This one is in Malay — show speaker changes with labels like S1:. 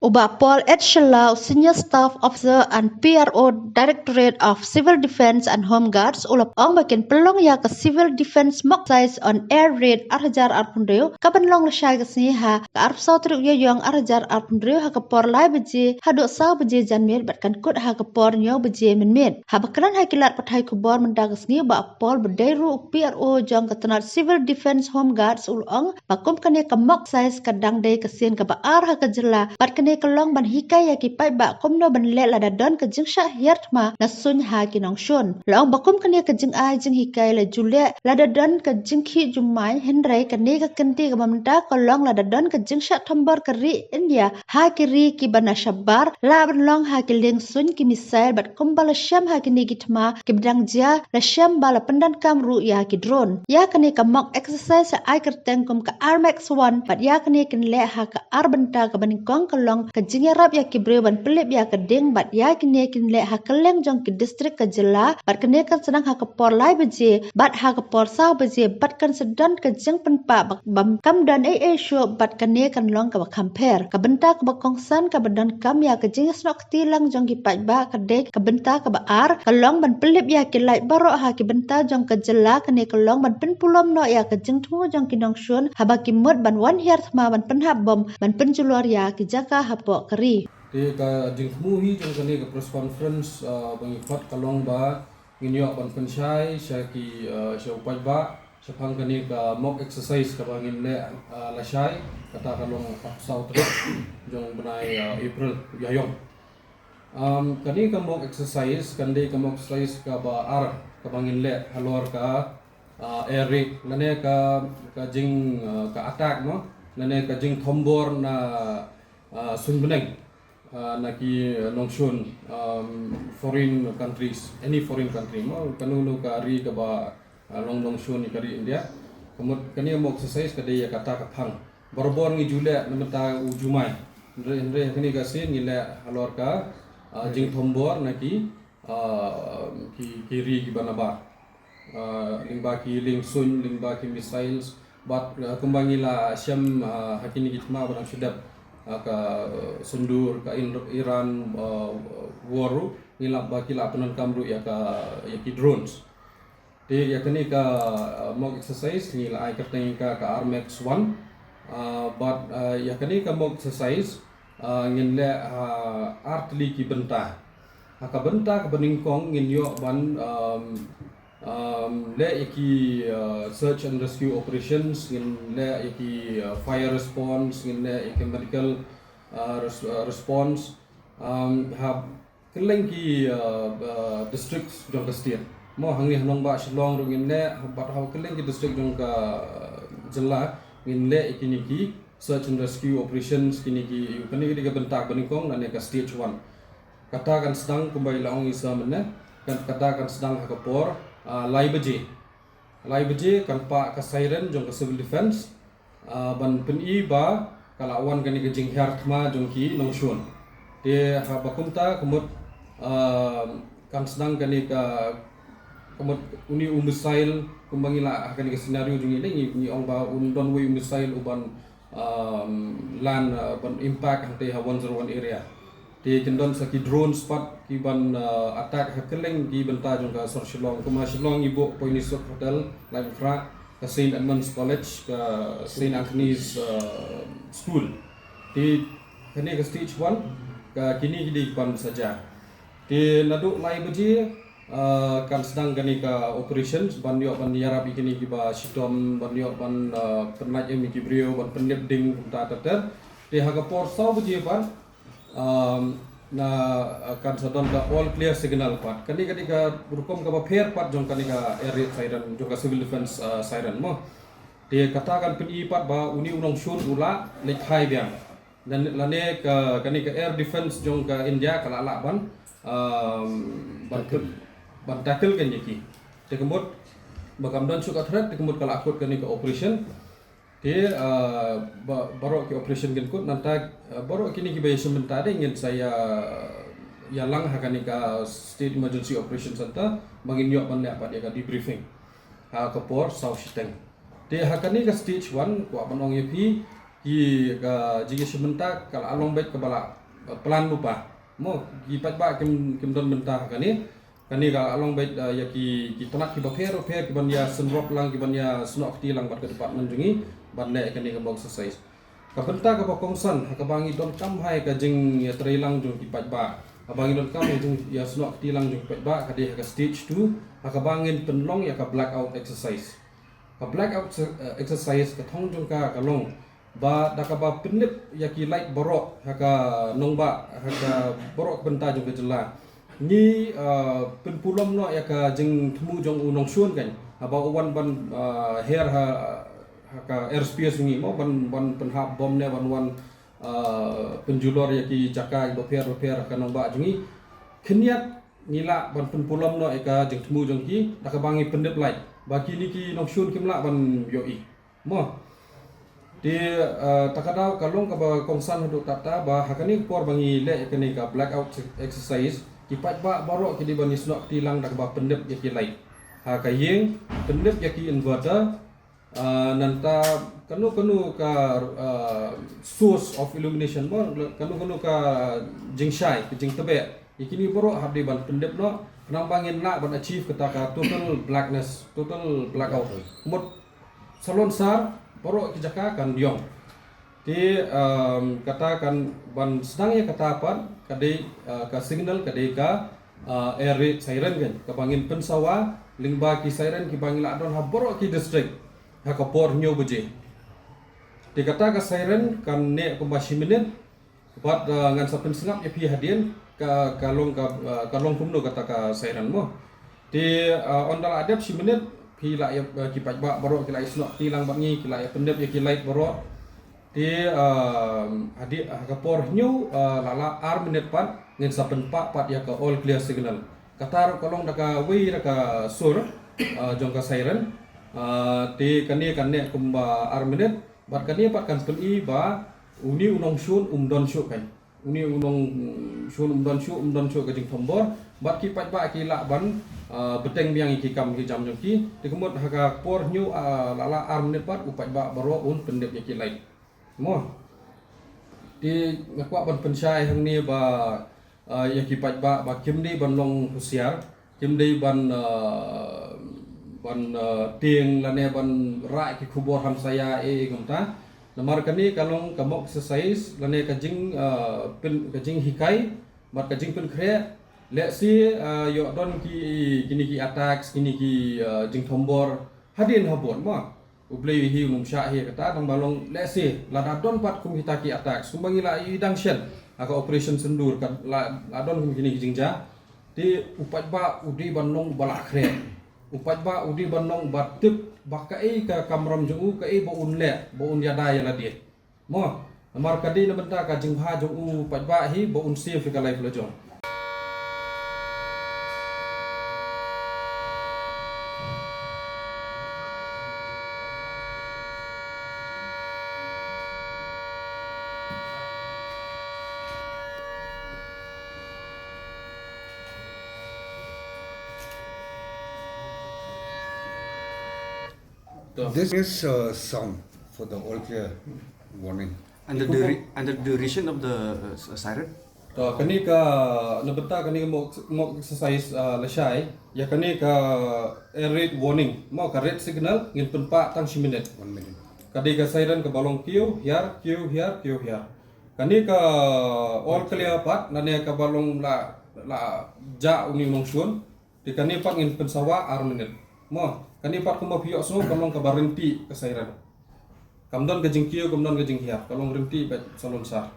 S1: Uba Paul H. Shalau, Senior Staff Officer and PRO Directorate of Civil Defense and Home Guards, ulap ong bakin pelong ya ke Civil Defense mock size on air raid arhajar arpundreo, kaban long lashai ke sini ha, ke arp sautrik yo yong arhajar arpundreo ha ke por lai beje, ha duk sau beje janmir batkan kut ha ke por nyo beje menmit. Ha bakaran ha kilat pathai kubor mendag sini ba Paul bedairu PRO jong ke tenat Civil Defense Home Guards ul ong, bakum kane ke mock size kadang day kesien ke ba ar ha ke jela, bat kane kelong ban hikai ya kipai ba komno ban le la dadon ke jing sha hiat ma na sun ha kinong shun long bakum kane ke jing ai jing hikai la jule la dadon ke jing khi jumai henry kane ke kenti ke mamta kolong la dadon ke jing sha thambor ke ri India ha kiri ki bana shabar la ban long ha ki ling sun ki misail bat kumbal syam ha kini gitma ki bidang jia la syam bala pendan kam ru ya ki drone ya kane ke mock exercise ai kerteng kum ke armax 1 bat ya kane kin le ha ke arbenta ke banikong kolong ke jingya rap ya ki brewan pelip ya ke ding bat ya kini kin le ha keleng jong ki distrik ke jela bat kene kan sedang ha ke por lai beje bat ha ke por sau beje bat kan sedang ke jing penpa bam kam dan show bat kene kan long ke compare ke benta ke bakongsan ke badan kam ya ke jing snok tilang jong ki pat ba ke dek ke benta ke baar ke long ban pelip ya ki lai barok ha ki benta jong ke jela kene ke long ban pen pulom no ya ke jing tu jong ki nong shun ha ba ki mut ban wan hiar thma ban pen hab bom ban pen julor ya ki jaka hapo keri.
S2: Di ka jingmu hi jong kani ka press conference bangifat kalong ba nginyo ban pensyai syaki syaupai ba syapang kani ka mock exercise ka bangin le lasai kata kalong sau trip jong benai April yayong kani ka mock exercise kande ka mock exercise ka ba ar ka bangin le halor ka air raid lane ka jing ka attack no lane ka jing thombor na sunbeneng naki nongshun foreign countries any foreign country mau kanunu ka ri ka ba nongshun ni kari India kemudian kani mo exercise ka dia kata ka phang borbor ngi jule namata ujumai andre kani ka sin ngi le halor ka jing thombor naki ki ri ki banaba lingba ki lingsun lingba ki missiles bat kembangi la syam hakini gitma barang syudap ka sundur ka Iran waru ngilap baki la penon kamru ya ki drones ti ya kani ka mock exercise ngila ai kerteng ka armax 1 but ya kani ka mock exercise ngin le artli ki benta ka benta ka beningkong ngin yo ban le iki search and rescue operations ngin le iki fire response ngin le iki medical response have keleng ki districts jong ka state mo hangi hanong ba Shillong ngin le bat ha keleng ki district jong ka jela ngin le iki niki search and rescue operations kini ki kani ki bentak beningkong dan ka stage 1 katakan sedang kumbai laong isa menne kan katakan sedang hakapor lai beje kan pa ka siren jong ka civil defense ban peni ba kalawan kani ke jing hyar thma jong ki nongshun te ha bakumta kumut kan sedang kani ka kumut uni misail kumbangila kani ke scenario jong ini ni ong ba don we misail uban land ban impact hante ha 101 area di kendon saki drone spot ki ban attack hakeleng di benta jong ka Sor Shillong kuma Shillong ibu Poinisok Hotel Lain Kra ka St. Edmunds College ka St. Anthony's School di kini ke stage 1 ka kini di ban saja di laduk lai beji kan sedang kini ka operations ban yo ban yarap kini ki ba Shidom ban yo ban penaj mi ki brio ban penlip ding ta ter di hagapor sau beji ban na kan sadon ka all clear signal pat kani ka rukom ka fair pat jong kani ka air raid siren jong ka civil defense siren mo dia katakan peni pat ba uni unong shun ula lekhai biang dan lane ka kani ka air defense jong ka India kala ala ban ban tackle kan yaki te kemut bagam don suka threat te kemut kala akut kani ka operation dia baru ke operation genkut nanti baru kini kita sementara ingin saya yalang hakani ka state emergency operation center bangin yo ban apa dia ka debriefing ha ka por South Shiteng dia hakani ka stage 1 ko banong yepi jika sebentar kalau along baik kebala pelan lupa mo pat ba kim don mentah kani kalau along baik ya ki tonak ki baper ki ban ya senrop lang ki ban ya snok ti lang bat ke depan menjungi ban le kani ke box exercise ka benta ka bokongsan ka bangi don kam hai ka jing ya trilang jung ki pat ba ka bangi don kam jung ya snok ti lang jung pat ba ka de ka stage 2 ka bangin penlong ya ka blackout exercise ka blackout exercise ka thong jung ka long ba dakaba penip ya ki light borok haka nongba haka borok benta jung ka jela ni penpulom no ya ka jing temu jong unong suan kan aba wan ban hair haka airspace ni mo ban penhap bom ne ban penjulor ya ki jaka boper ka nongba jungi khniat nila ban penpulom no ya ka jing temu jong ki dakabangi pendep light baki ni ki nong suan kimla ban yoi mo di takadau kalong ka ba kongsan huduk tata ba hakani por bangi le kani ka blackout exercise kipat ba baro ki di bani snok tilang dak ba pendep ya ki light ha ka yeng pendep ya ki inverter nanta kanu ka source of illumination mo kanu ka jingshai ki jing tebe ikini baro habdi ban pendep no nang bangin la ban achieve kata ka total blackness total blackout mot salon sar boro kijaka kan yong ti katakan ban sedang ya kata apa kadai ka signal kadai ka air raid siren kan ka bangin pensawa lingba ki siren ki bangin la don ha boro ki district ha ka por nyo beje ti kata ka siren kan ne ko bashi minit pat ngan sapen sengap ya pi hadien ka kalong kumno kata ka siren mo ti ondal adep si minit pila ya kipat ba baro kila isnok tilang bangi kila ya pendep ya kilait baro ti adik kapor new lala ar minute pat ngin sapen pat ya ka all clear signal katar kolong daka wi daka sur jong ka siren ti kani kumba ar minute bat kani pat kan peli ba uni unong sun don shu kan uni unong sun don shu ka jing tombor bat kipat ba kila ban beteng biang iki kam ki jam joki dikemut haga por new lala arm ne pat upat ba baro un pendep ki lai mo di ngakwa ban pensai hang ni ba ya kipat ba kim ni ban long husiar kim ni ban tieng lane ban ra ki khubor ham saya gumta namar kani kalong kamok exercise lane kajing kajing hikai bat kajing pen kre let's see yo don kini ki attacks kini ki jing tombor hadin habon ma ublei hi sya hi kata tang balong let's see la don pat kum hita ki attacks kumbangi la idang shen aka operation sendur kan la don kum kini ki jingja ti upat ba udi banong bala kre upat ba udi banong batip bakai ka kamram jungu ka bo un yada ya la dia mo amar kadi na benta ka jingha jungu upat ba hi bo un safe ka life lo jong
S3: This is sound for the all clear warning.
S4: And the duration of the siren?
S2: To kani ka nabenta kani mo exercise lasai ya kani ka air raid warning mo ka red signal ngin penpa tang 1 minute. Kadi ka siren ka balong kiu hiar kani ka all clear pat nane ka balong la ja uni mongsun di kani pat ngin pensawa ar minute mo kani pat kuma piyok so kalong ka barenti ka siren kamdon ka jingkiu kamdon ka jinghiar kalong renti bet salon sar